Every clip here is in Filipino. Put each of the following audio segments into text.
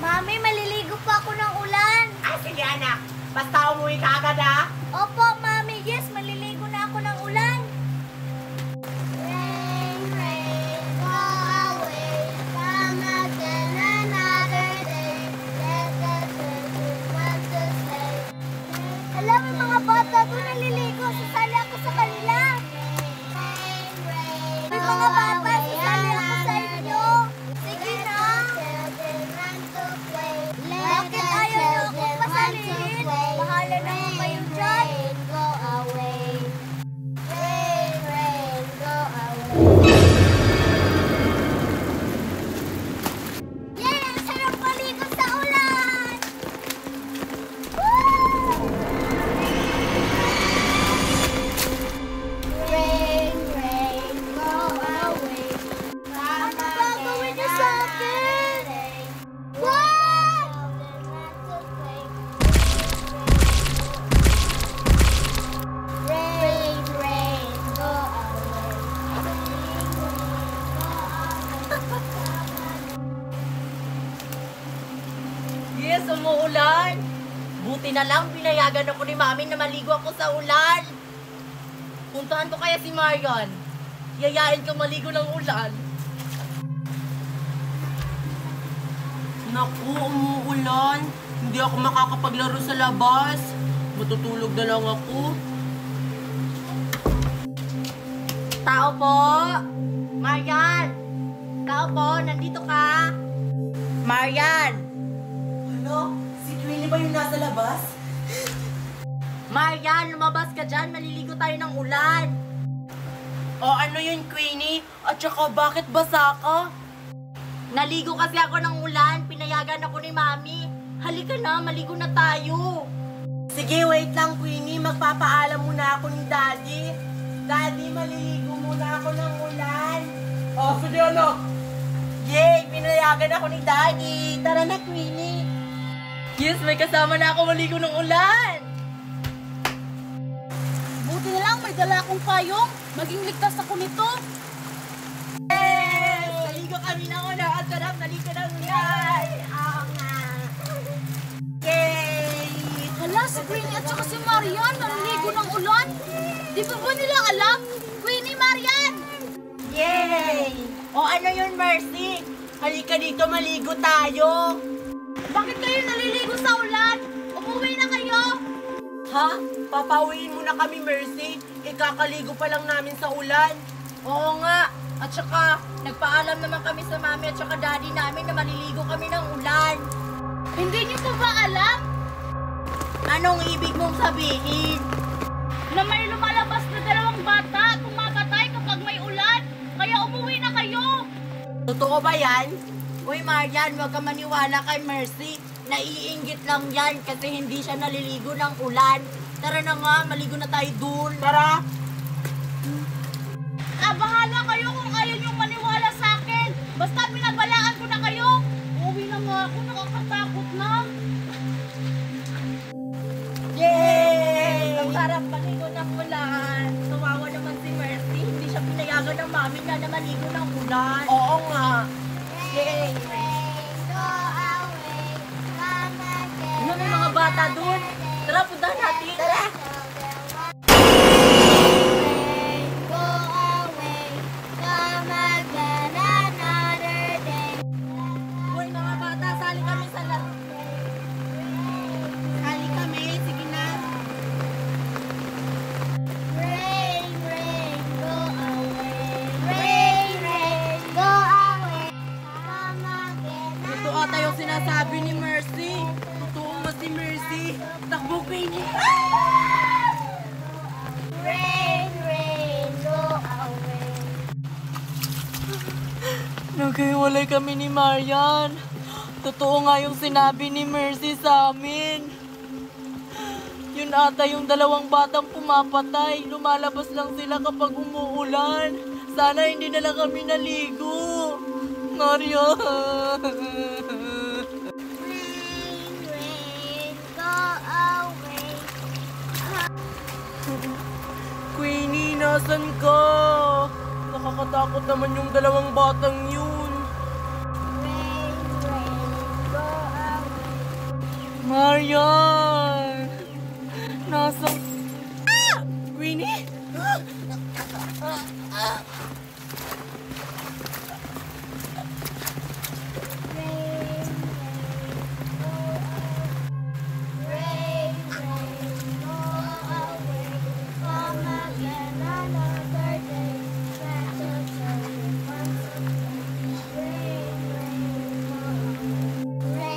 Mami, maliligo pa ako ng ulan. Ay, sige anak. Basta umuwi ka agad ha. Opo, Mami. Yes, maliligo na ako ng ulan. Rain, rain, go away. Come again another day. Let the children want to stay. Alam mo mga bata doon naliligo. Sasali ako sa kanila. May mga bata, sasali ako sa inyo. Sige na. Bakit ayaw niyo akong pasalihin? Bahala naman kayo dyan. Go away. Rain, rain, go away. Yay! Ang sarap maligo sa ulan! Woo! Rain, rain, go away. Ano gagawin niyo sa akin? What? Rain, rain, go away. Yes, umuulan. Buti na lang pinayagan ako ni Mami na maligo ako sa ulan. Puntahan ko kaya si Marian. Yayain ka maligo ng ulan. Naku, umuulan. Hindi ako makakapaglaro sa labas. Matutulog na lang ako. Tao po! Marian! Tao po, nandito ka? Marian! Ano? Si Queenie ba yung nasa labas? Marian, lumabas ka dyan. Maliligo tayo ng ulan. O ano yun, Queenie? At saka bakit basa ka? Naligo kasi ako ng ulan. Pinayagan ako ni Mami. Halika na, maligo na tayo. Sige, wait lang, Queenie. Magpapaalam muna ako ni Daddy. Daddy, maliligo muna ako ng ulan. Oh, sige, anak. Yay! Pinayagan ako ni Daddy. Tara na, Queenie. Yes, may kasama na ako maligo ng ulan. Buti na lang may dala akong payong. Maging ligtas ako nito. Yes! Naligo kami ng ulan. At sarap, naligo ng ulan. Oo nga. Yay! Hala, si Queenie at saka si Marian naliligo ng ulan. Di ba nila alam? Queenie, Marian! Yay! O ano yun, Mercy? Halika dito, maligo tayo. Bakit kayo naliligo sa ulan? Umuwi na kayo! Ha? Papauwiin mo na kami, Mercy. Ikakaligo pa lang namin sa ulan. Oo nga. At saka, nagpaalam naman kami sa Mami at saka Daddy namin na maliligo kami ng ulan. Hindi niyo pa ba alam Anong ibig mong sabihin? na may lumalabas na dalawang bata pumapatay kapag may ulan? Kaya umuwi na kayo! Totoo ba yan? Uy, Marian, huwag ka maniwala kay Mercy. Naiinggit lang yan kasi hindi siya naliligo ng ulan. Tara na nga, maligo na tayo dun. Tara! Bahala kayo kung ayaw niyong maniwala sa akin. Basta pinabalaan ko na kayo. Uwi na nga ako, nakakatakot na. Yay! Ang sarap maligo ng ulan. Kawawa naman si Mercy. Hindi siya pinayagan ng Mami na maligo ng ulan. Oo nga. Yay! Go away. Come again. Ano, may mga bata dun? Tara, puntahan natin. Tara! Go away. Come again another day. Uy, mga bata, sali kami sa laro. Sali kami, sige na. Rain, rain, go away. Rain, rain, go away. Come again. Ito ata yung sinasabi ni Mercy. Totoo nga si Mercy. Takbo, Queenie. Rain, rain, go away. Naghiwalay kami ni Marian. Totoo nga yung sinabi ni Mercy sa amin. Yun ata yung dalawang batang pumapatay. Lumalabas lang sila kapag umuulan. Sana hindi na lang kami naligo. Marian. Rain, rain, go away. Queenie, nasan ka? Nakakatakot naman yung dalawang batang yun. Rain, rain, go Marian! Nasa... Ah! Queenie?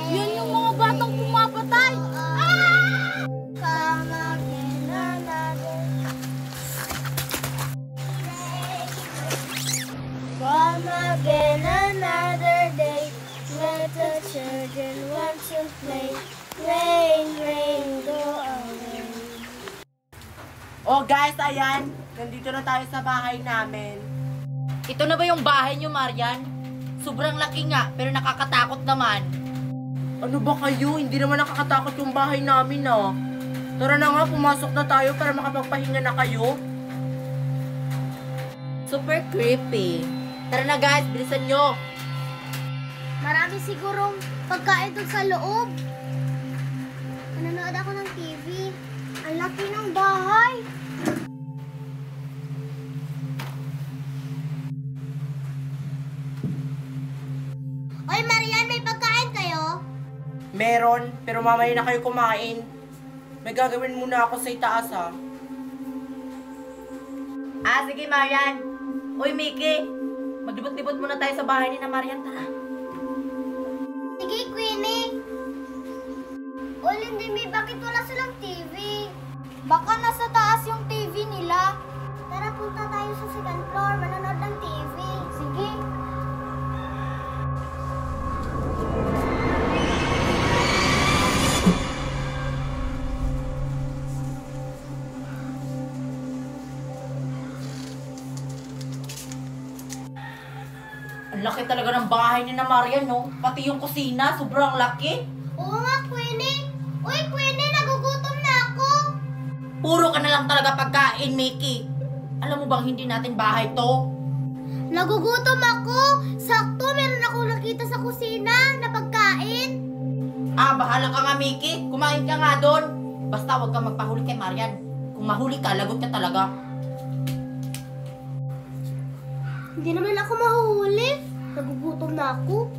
Yun yung mga batang pumapatay. Come again another day. Let the children want to play. Rain, rain, go away. Oh guys, ayan. Nandito na tayo sa bahay namin. Ito na ba yung bahay niyo, Marian? Sobrang laki nga, pero nakakatakot naman. Ano ba kayo? Hindi naman nakakatakot yung bahay namin, ah. Tara na nga, pumasok na tayo para makapagpahinga na kayo. Super creepy. Tara na guys, bilisan nyo. Marami sigurong pagkain doon sa loob. Nanonood ako ng TV. Ang laki ng bahay. Oy, Marian, may pagkain kayo? Meron, pero mamaya na kayo kumain. May gagawin muna ako sa itaas, ha. Sige, Marian. Uy, Mickey. Maglibot-libot muna tayo sa bahay ni na Marian, tara. Sige, Queenie. O, Lindimi, bakit wala silang TV? Baka nasa taas yung TV nila. Tara, punta tayo sa second floor. Manonood ng TV. Sige. Ang laki talaga ng bahay ni na Marian, no? Pati yung kusina, sobrang laki. Oo nga, Queenie. Uy, Queenie, nagugutom na ako. Puro ka na lang talaga pagkain, Mickey. Alam mo bang hindi natin bahay to? Nagugutom ako. Sakto, meron ako nakita sa kusina na pagkain. Bahala ka nga, Mickey. Kumain ka nga doon. Basta huwag kang magpahuli kay Marian. Kung mahuli ka, lagot ka talaga. Hindi naman ako mahuhuli. Nagugutom na ako.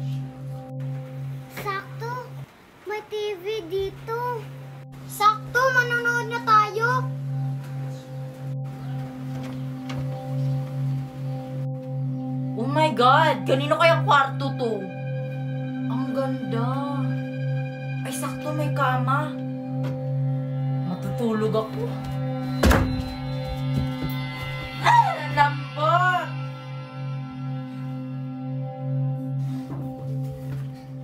Sakto. May TV dito. Sakto, manonood na tayo. Oh my God! Kanino kayang kwarto to? Ang ganda. Ay, sakto may kama. Matutulog ako. Lambot!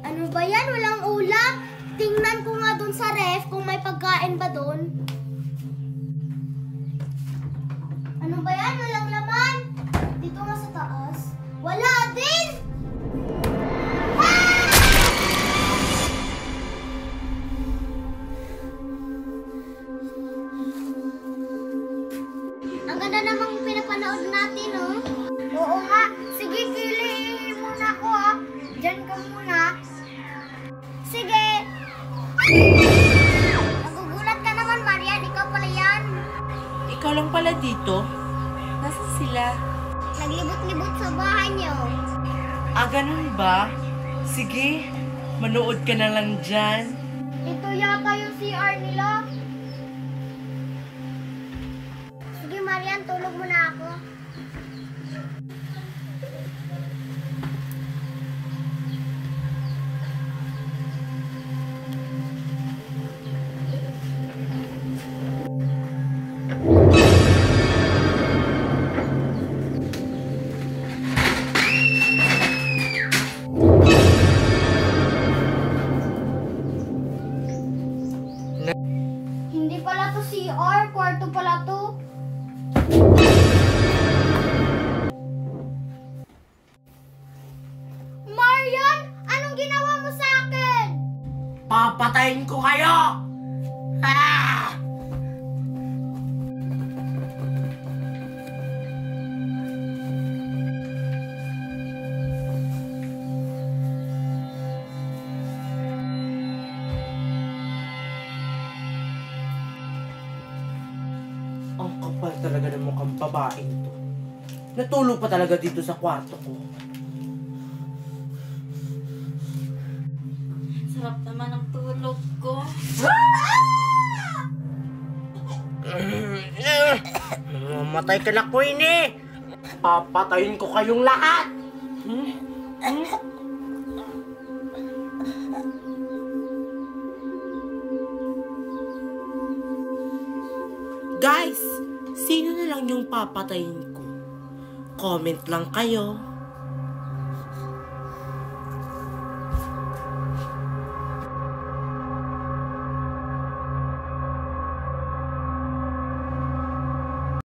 Ano ba yan? Walang ulam? Tingnan ko nga dun sa ref kung may pagkain ba dun. Ano ba yan? Walang laman? Dito nga sa taas. Wala din! Ah! Ang ganda namang pinapanood natin, oh. Oo nga. Sige, Kili, muna ako, ah. Diyan ka muna. Sige. Nagugulat ka naman, Marian. Ikaw pala yan. Ikaw lang pala dito? Nasaan sila? Naglibot-libot sa bahay niyo. Ganun ba? Sige, manood ka na lang dyan. Ito yata yung CR nila. Sige, Marian. Tulog muna ako. Hindi pala to CR, kwarto pala to. Marian, anong ginawa mo sa akin? Papatayin ko kayo! Ah! talaga ng mukhang babaeng to. Natulog pa talaga dito sa kwarto ko. Sarap naman ang tulog ko. Mamatay ka na, Queenie! Papatayin ko kayong lahat! Guys, sino na lang yung papatayin ko? Comment lang kayo.